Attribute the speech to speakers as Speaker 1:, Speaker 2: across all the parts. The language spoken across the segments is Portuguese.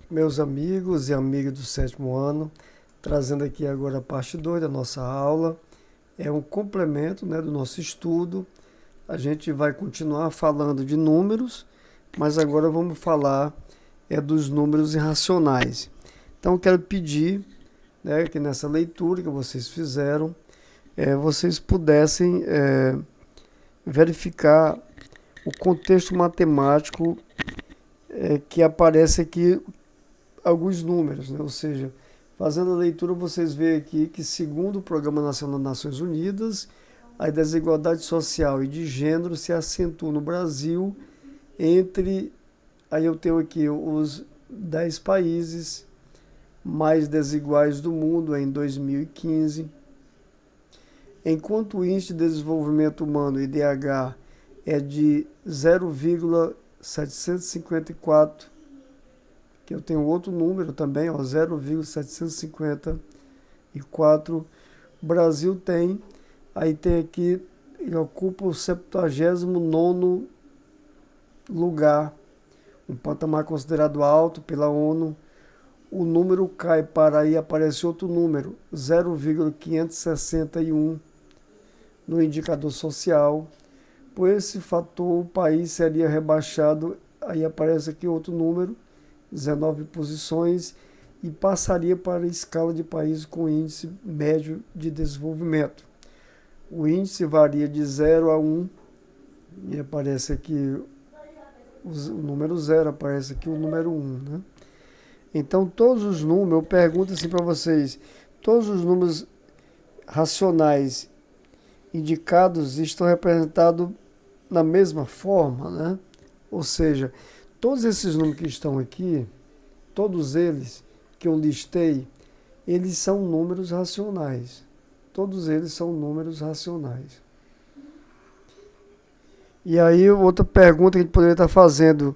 Speaker 1: Meus amigos e amigas do sétimo ano, trazendo aqui agora a parte 2 da nossa aula. É um complemento, né, do nosso estudo. A gente vai continuar falando de números, mas agora vamos falar dos números irracionais. Então, quero pedir, né, que nessa leitura que vocês fizeram, vocês pudessem verificar o contexto matemático que aparece aqui alguns números, né? Ou seja, fazendo a leitura vocês veem aqui que segundo o Programa Nacional das Nações Unidas, a desigualdade social e de gênero se acentua no Brasil entre, aí eu tenho aqui os 10 países mais desiguais do mundo em 2015, enquanto o Índice de Desenvolvimento Humano, IDH, é de 0,754, que eu tenho outro número também, ó, 0,754. O Brasil tem, aí tem aqui, ele ocupa o 79º lugar, um patamar considerado alto pela ONU. O número cai para aí aparece outro número, 0,561 no indicador social. Por esse fator, o país seria rebaixado, aí aparece aqui outro número, 19 posições, e passaria para a escala de países com índice médio de desenvolvimento. O índice varia de 0 a 1, e aparece aqui o número 0, aparece aqui o número 1, né? Então, todos os números, eu pergunto assim para vocês, todos os números racionais indicados estão representados na mesma forma, né? Ou seja, todos esses números que estão aqui, todos eles que eu listei, eles são números racionais. Todos eles são números racionais. E aí, outra pergunta que a gente poderia estar fazendo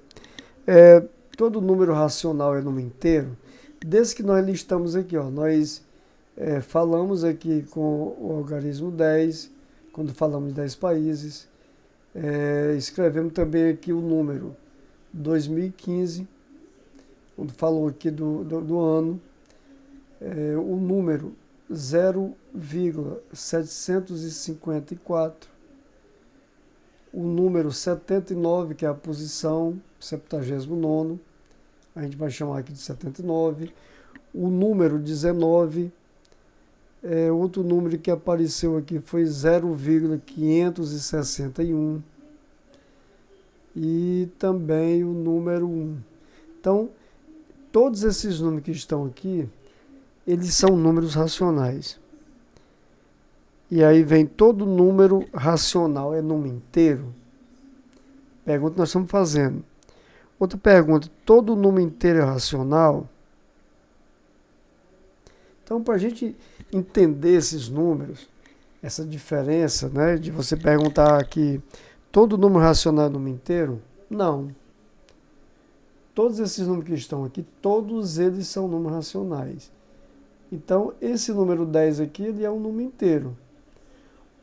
Speaker 1: todo número racional é número inteiro? Desde que nós listamos aqui, ó, nós falamos aqui com o algarismo 10, quando falamos de 10 países, escrevemos também aqui o número 2015, quando falou aqui do ano, o número 0,754, o número 79, que é a posição, 79º, a gente vai chamar aqui de 79, o número 19, outro número que apareceu aqui foi 0,561 e também o número 1. Então, todos esses números que estão aqui, eles são números racionais. E aí vem todo número racional, é número inteiro? Pergunta que nós estamos fazendo. Outra pergunta, todo número inteiro é racional? Então, para a gente entender esses números, essa diferença, né, de você perguntar aqui, todo número racional é número inteiro? Não. Todos esses números que estão aqui, todos eles são números racionais. Então, esse número 10 aqui, ele é um número inteiro.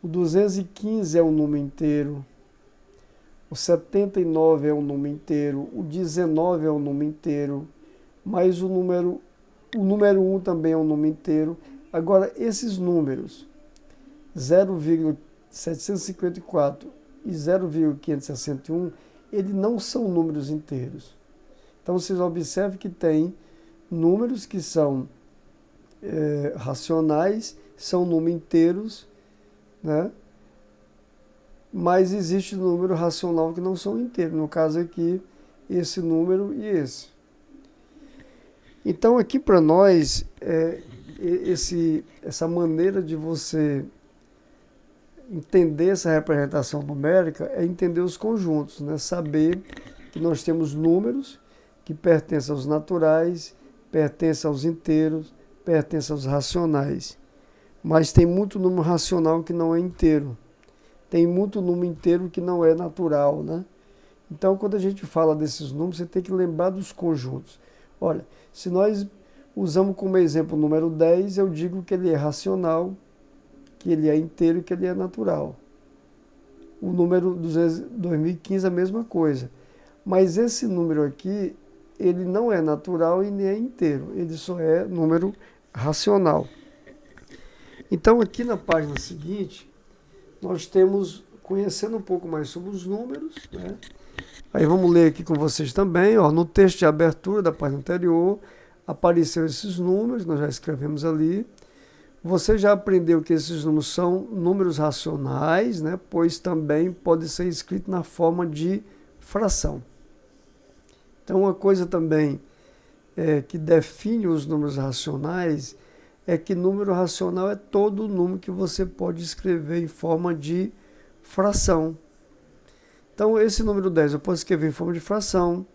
Speaker 1: O 215 é um número inteiro. O 79 é um número inteiro. O 19 é um número inteiro. Mas o número 1 também é um número inteiro. Agora, esses números, 0,754 e 0,561, eles não são números inteiros. Então, vocês observam que tem números que são racionais, são números inteiros, né? Mas existe número racional que não são inteiros. No caso aqui, esse número e esse. Então, aqui para nós, essa maneira de você entender essa representação numérica é entender os conjuntos, né? Saber que nós temos números que pertencem aos naturais, pertencem aos inteiros, pertencem aos racionais. Mas tem muito número racional que não é inteiro. Tem muito número inteiro que não é natural, né? Então, quando a gente fala desses números, você tem que lembrar dos conjuntos. Olha, se nós usamos como exemplo o número 10, eu digo que ele é racional, que ele é inteiro e que ele é natural. O número 2015 é a mesma coisa. Mas esse número aqui, ele não é natural e nem é inteiro, ele só é número racional. Então, aqui na página seguinte, nós temos, conhecendo um pouco mais sobre os números, né? Aí vamos ler aqui com vocês também, ó, no texto de abertura da página anterior, apareceram esses números, nós já escrevemos ali. Você já aprendeu que esses números são números racionais, né? Pois também pode ser escrito na forma de fração. Então, uma coisa também que define os números racionais é que número racional é todo número que você pode escrever em forma de fração. Então, esse número 10 eu posso escrever em forma de fração,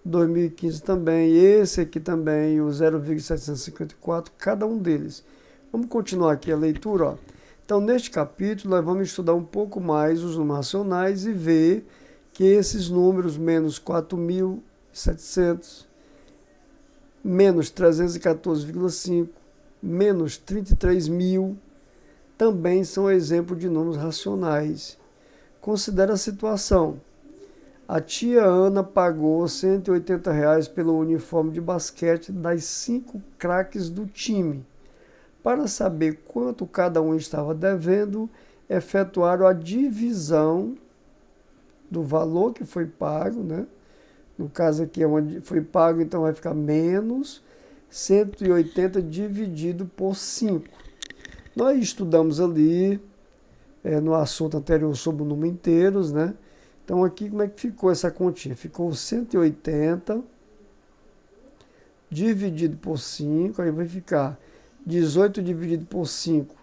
Speaker 1: 2015 também, esse aqui também, o 0,754, cada um deles. Vamos continuar aqui a leitura, ó. Então, neste capítulo, nós vamos estudar um pouco mais os números racionais e ver que esses números, menos 4.700, menos 314,5, menos 33.000, também são exemplo de números racionais. Considere a situação. A tia Ana pagou R$ 180 pelo uniforme de basquete das 5 craques do time. Para saber quanto cada um estava devendo, efetuaram a divisão do valor que foi pago, né? No caso aqui é onde foi pago, então vai ficar menos 180 dividido por 5. Nós estudamos ali no assunto anterior sobre o número inteiros, né? Então aqui como é que ficou essa continha? Ficou 180 dividido por 5, aí vai ficar 18 dividido por 5,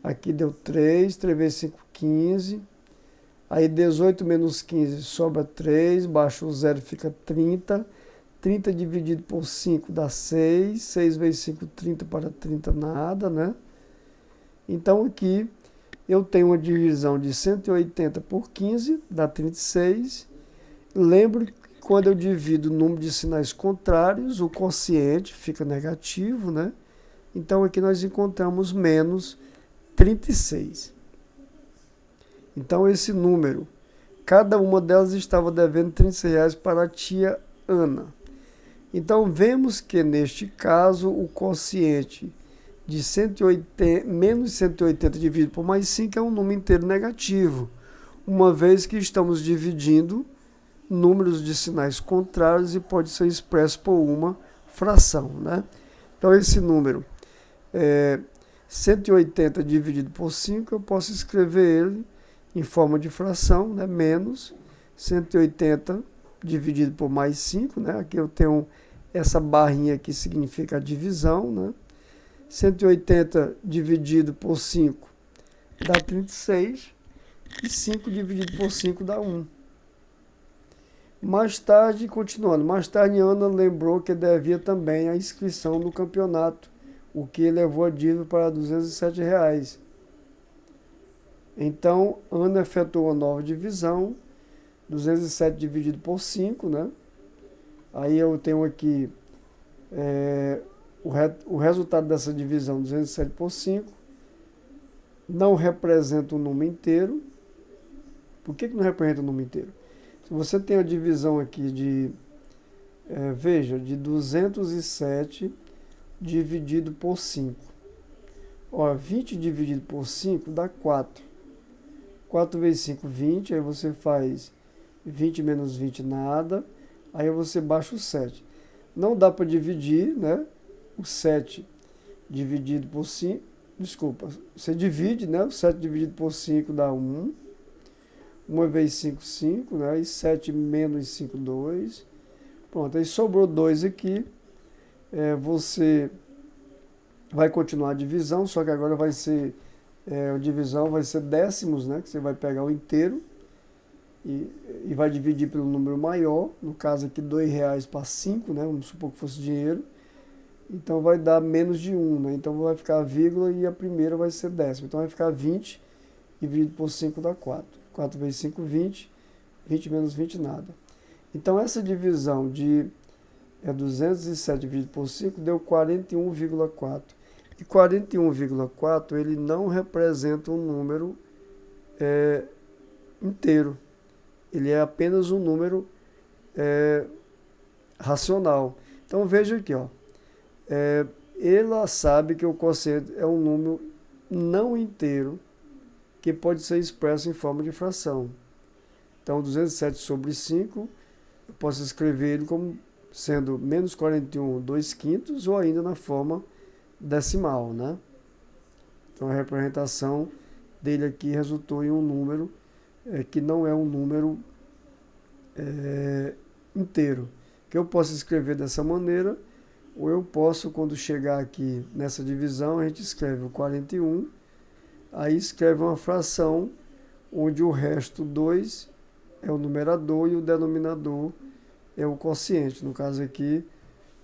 Speaker 1: aqui deu 3, 3 vezes 5, 15. Aí 18 menos 15 sobra 3, baixa o 0 fica 30. 30 dividido por 5 dá 6, 6 vezes 5, 30 para 30 nada, né? Então aqui eu tenho uma divisão de 180 por 15, dá 36. Lembro que quando eu divido o número de sinais contrários, o quociente fica negativo, né? Então aqui nós encontramos menos 36. Então esse número, cada uma delas estava devendo R$ 36 para a tia Ana. Então vemos que neste caso o quociente de 180, menos 180 dividido por mais 5 é um número inteiro negativo, uma vez que estamos dividindo números de sinais contrários e pode ser expresso por uma fração, né? Então esse número 180 dividido por 5, eu posso escrever ele em forma de fração, né? Menos 180 dividido por mais 5, né? Aqui eu tenho essa barrinha que significa a divisão, né? 180 dividido por 5 dá 36 e 5 dividido por 5 dá 1. Mais tarde, continuando, mais tarde Ana lembrou que devia também a inscrição no campeonato, o que levou a dívida para R$ 207. Então, Ana efetuou a nova divisão, 207 dividido por 5, né? Aí eu tenho aqui o resultado dessa divisão, 207 por 5, não representa um número inteiro. Por que não representa um número inteiro? Se você tem a divisão aqui de, de 207 dividido por 5. Ó, 20 dividido por 5 dá 4. 4 vezes 5, 20. Aí você faz 20 menos 20, nada. Aí você baixa o 7. Não dá para dividir, né? O 7 dividido por 5. Desculpa, você divide, né? O 7 dividido por 5 dá 1. 1 vezes 5, 5, né? E 7 menos 5, 2. Pronto, aí sobrou 2 aqui. Você vai continuar a divisão, só que agora vai ser, a divisão vai ser décimos, né? Que você vai pegar o inteiro e vai dividir pelo número maior. No caso aqui, R$2 para 5, né? Vamos supor que fosse dinheiro. Então vai dar menos de 1, né? Então vai ficar a vírgula e a primeira vai ser décimo. Então vai ficar 20 dividido por 5 dá 4. 4 vezes 5, 20. 20 menos 20, nada. Então essa divisão de 207 dividido por 5 deu 41,4. E 41,4 ele não representa um número inteiro. Ele é apenas um número racional. Então veja aqui, ó, ela sabe que o quociente é um número não inteiro que pode ser expresso em forma de fração. Então 207 sobre 5, eu posso escrever ele como sendo menos 41, 2/5 ou ainda na forma decimal, né? Então a representação dele aqui resultou em um número que não é um número inteiro, que eu posso escrever dessa maneira, ou eu posso, quando chegar aqui nessa divisão, a gente escreve o 41, aí escreve uma fração onde o resto 2 é o numerador e o denominador é o quociente. No caso aqui,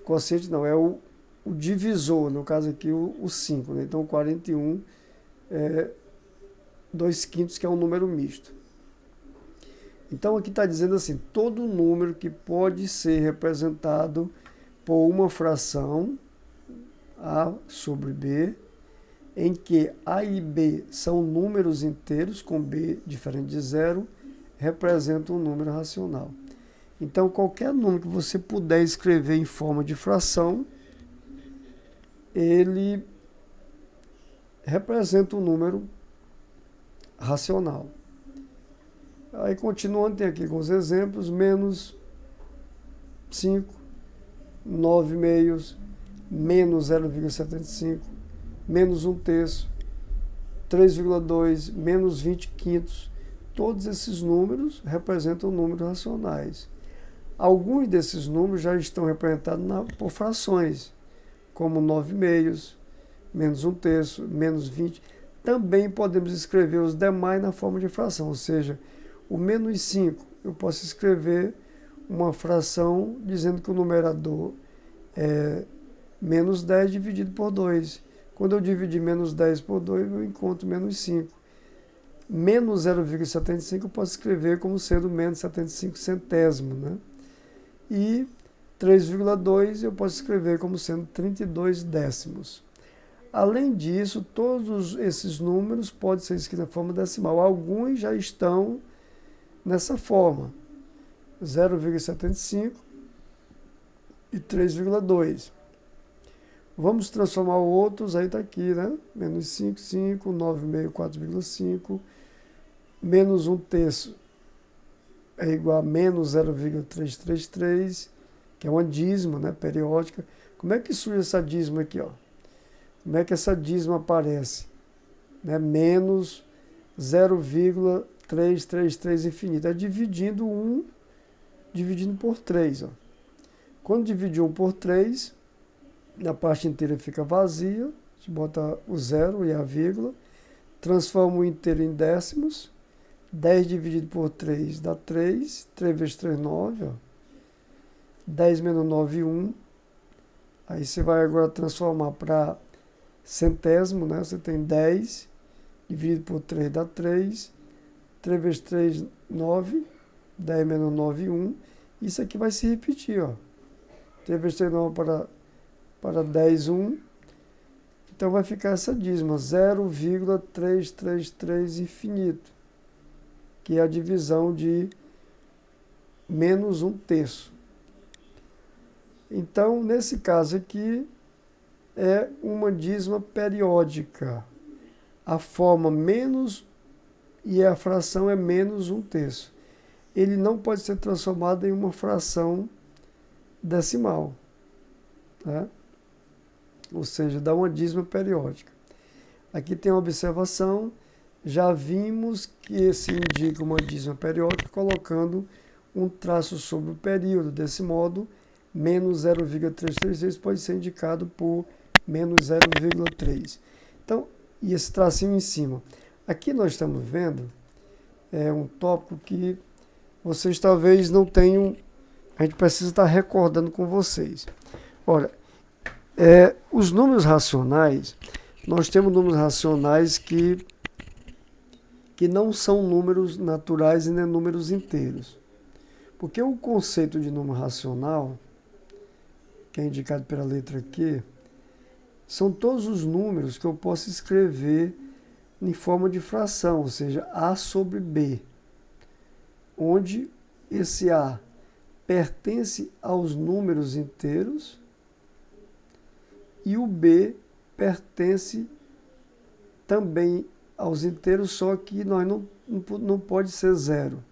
Speaker 1: quociente não, é o divisor, no caso aqui o 5, né? Então 41 é 2/5, que é um número misto. Então aqui está dizendo assim, todo número que pode ser representado por uma fração A sobre B, em que A e B são números inteiros, com B diferente de zero, representa um número racional. Então qualquer número que você puder escrever em forma de fração, ele representa um número racional. Aí, continuando, tem aqui com os exemplos, menos 5, 9 meios, menos 0,75, menos 1/3, 3,2, menos 20/5. Todos esses números representam números racionais. Alguns desses números já estão representados por frações, como 9 meios, menos 1/3, menos 20. Também podemos escrever os demais na forma de fração, ou seja, o menos 5, eu posso escrever uma fração dizendo que o numerador é menos 10 dividido por 2. Quando eu dividir menos 10 por 2, eu encontro menos 5. Menos 0,75 eu posso escrever como sendo menos 75 centésimos, né? E 3,2 eu posso escrever como sendo 32 décimos. Além disso, todos esses números podem ser escritos na forma decimal. Alguns já estão nessa forma, 0,75 e 3,2. Vamos transformar outros, aí está aqui, né? Menos 5, 5, 9 meio, 4,5, menos 1/3 é igual a menos 0,333, que é uma dízima, né, periódica. Como é que surge essa dízima aqui, ó? Como é que essa dízima aparece? Né? Menos 0,333 infinito. É dividindo 1, dividindo por 3. Ó. Quando dividir 1 por 3, na parte inteira fica vazia. A gente bota o 0 e a vírgula. Transforma o inteiro em décimos. 10 dividido por 3 dá 3. 3 vezes 3, 9. Ó. 10 menos 9, 1. Aí você vai agora transformar para centésimo, né? Você tem 10 dividido por 3 dá 3. 3 vezes 3, 9. 10 menos 9, 1. Isso aqui vai se repetir, ó. 3 vezes 3, 9 para 10, 1. Então vai ficar essa dízima, 0,333 infinito, que é a divisão de menos 1/3. Então, nesse caso aqui, é uma dízima periódica. A forma menos e a fração é menos 1/3. Ele não pode ser transformado em uma fração decimal, né? Ou seja, dá uma dízima periódica. Aqui tem uma observação, já vimos que se indica uma dízima periódica colocando um traço sobre o período. Desse modo, menos 0,336 pode ser indicado por menos 0,3. Então, e esse tracinho em cima. Aqui nós estamos vendo um tópico que vocês talvez não tenham, a gente precisa estar recordando com vocês. Olha, os números racionais, nós temos números racionais que não são números naturais e nem números inteiros. Porque o conceito de número racional, que é indicado pela letra Q, são todos os números que eu posso escrever em forma de fração, ou seja, A sobre B, onde esse A pertence aos números inteiros e o B pertence também aos inteiros, só que nós não pode ser zero,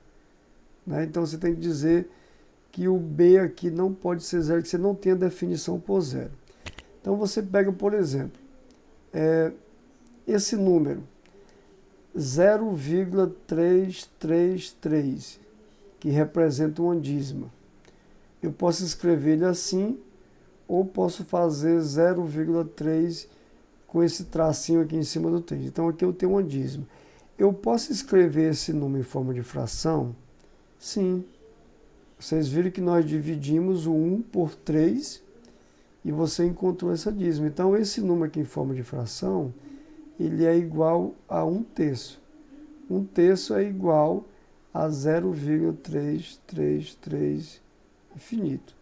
Speaker 1: né? Então você tem que dizer que o B aqui não pode ser zero, que você não tem a definição por zero. Então você pega, por exemplo, esse número 0,333, que representa uma dízima. Eu posso escrever ele assim, ou posso fazer 0,3 com esse tracinho aqui em cima do 3. Então aqui eu tenho uma dízima. Eu posso escrever esse número em forma de fração? Sim. Vocês viram que nós dividimos o 1 por 3 e você encontrou essa dízima. Então esse número aqui em forma de fração, ele é igual a 1/3. 1/3 é igual a 0,333 infinito.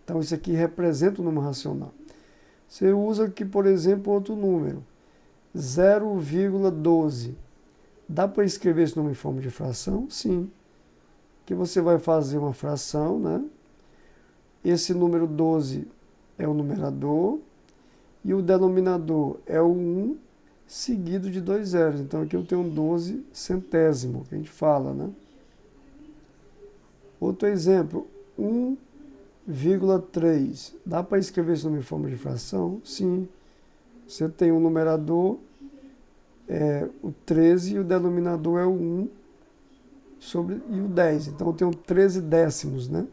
Speaker 1: Então isso aqui representa o número racional. Você usa aqui, por exemplo, outro número, 0,12. Dá para escrever esse número em forma de fração? Sim. Que você vai fazer uma fração, né? Esse número 12 é o numerador e o denominador é o 1 seguido de 2 zeros. Então aqui eu tenho um 12 centésimo, que a gente fala, né? Outro exemplo, 1,3. Dá para escrever esse número em forma de fração? Sim. Você tem um numerador, o 13, e o denominador é o 1 e o 10. Então eu tenho 13 décimos, né?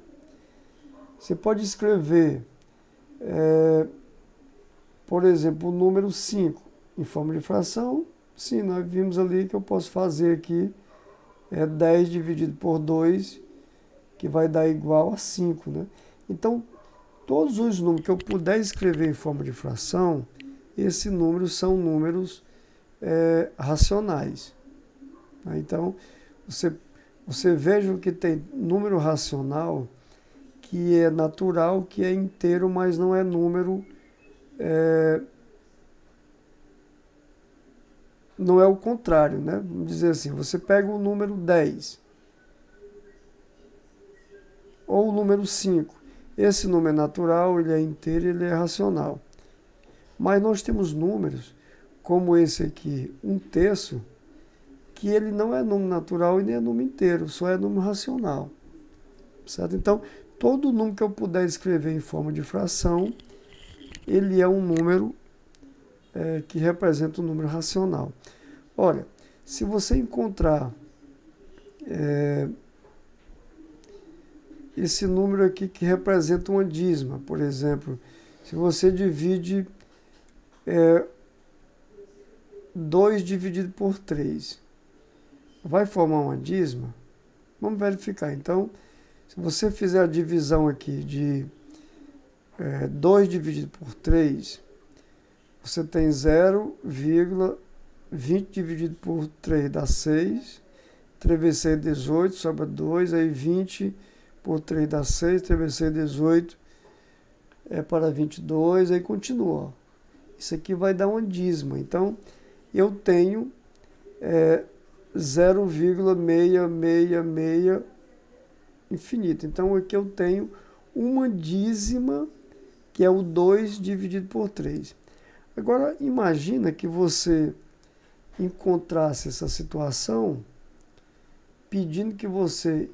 Speaker 1: Você pode escrever, por exemplo, o número 5 em forma de fração. Sim, nós vimos ali que eu posso fazer aqui 10 dividido por 2, que vai dar igual a 5, né? Então, todos os números que eu puder escrever em forma de fração, esses números são números racionais. Tá? Então, você veja que tem número racional que é natural, que é inteiro, mas não é número, não é o contrário, né? Vamos dizer assim, você pega o número 10 ou o número 5. Esse número é natural, ele é inteiro, ele é racional. Mas nós temos números, como esse aqui, 1/3, que ele não é número natural e nem é número inteiro, só é número racional. Certo? Então, todo número que eu puder escrever em forma de fração, ele é um número que representa um número racional. Olha, se você encontrar esse número aqui que representa uma dízima, por exemplo, se você divide 2 dividido por 3, vai formar uma dízima? Vamos verificar. Então, se você fizer a divisão aqui de 2 dividido por 3, você tem 0,20 dividido por 3 dá 6, 3 vezes 6 é 18, sobra 2, aí 20 por 3 dá 6, 3 vezes 6 é 18, para 22, aí continua. Ó. Isso aqui vai dar uma dízima. Então, eu tenho 0,666 infinito. Então, aqui eu tenho uma dízima, que é o 2 dividido por 3. Agora, imagina que você encontrasse essa situação pedindo que você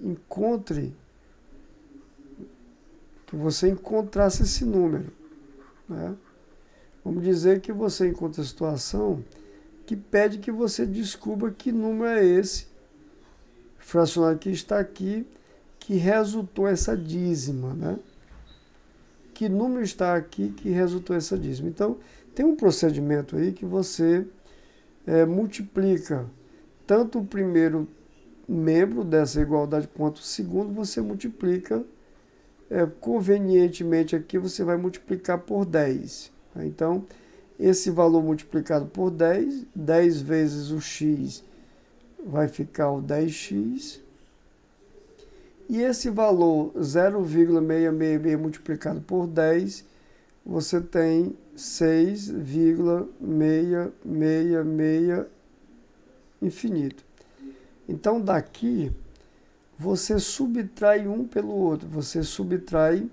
Speaker 1: encontrasse esse número, né? Vamos dizer que você encontra a situação que pede que você descubra que número é esse fracionário que está aqui, que resultou essa dízima, né? Que número está aqui que resultou essa dízima? Então, tem um procedimento aí que você multiplica tanto o primeiro membro dessa igualdade quanto o segundo, você multiplica convenientemente aqui, você vai multiplicar por 10. Tá? Então, esse valor multiplicado por 10, 10 vezes o x vai ficar o 10x. E esse valor 0,666 multiplicado por 10, você tem 6,666 infinito. Então, daqui, você subtrai um pelo outro. Você subtrai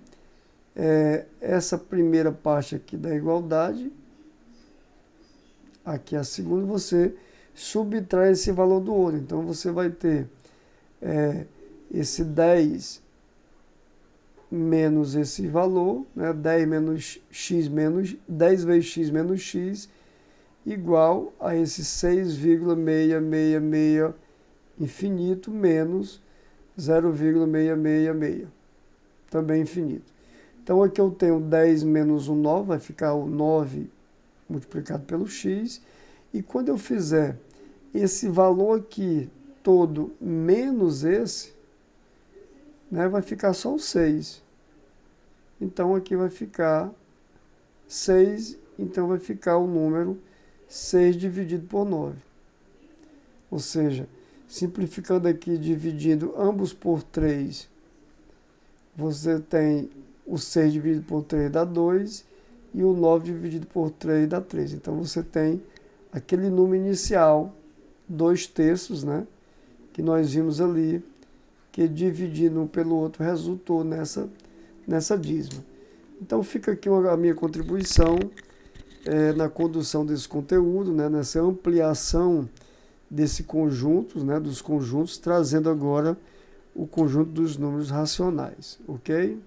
Speaker 1: essa primeira parte aqui da igualdade, aqui a segunda, você subtrai esse valor do outro. Então, você vai ter esse 10 menos esse valor, né? 10 menos x menos 10 vezes x menos x, igual a esse 6,666 infinito menos 0,666, também infinito. Então, aqui eu tenho 10 menos o 9, vai ficar o 9 multiplicado pelo x. E quando eu fizer esse valor aqui todo menos esse, né, vai ficar só o 6. Então, aqui vai ficar 6, então vai ficar o número 6 dividido por 9. Ou seja, simplificando aqui, dividindo ambos por 3, você tem o 6 dividido por 3 dá 2 e o 9 dividido por 3 dá 3. Então, você tem aquele número inicial, 2/3, né, que nós vimos ali, que dividindo um pelo outro resultou nessa dízima. Então, fica aqui a minha contribuição na condução desse conteúdo, né, nessa ampliação desse conjunto, né, dos conjuntos, trazendo agora o conjunto dos números racionais, ok?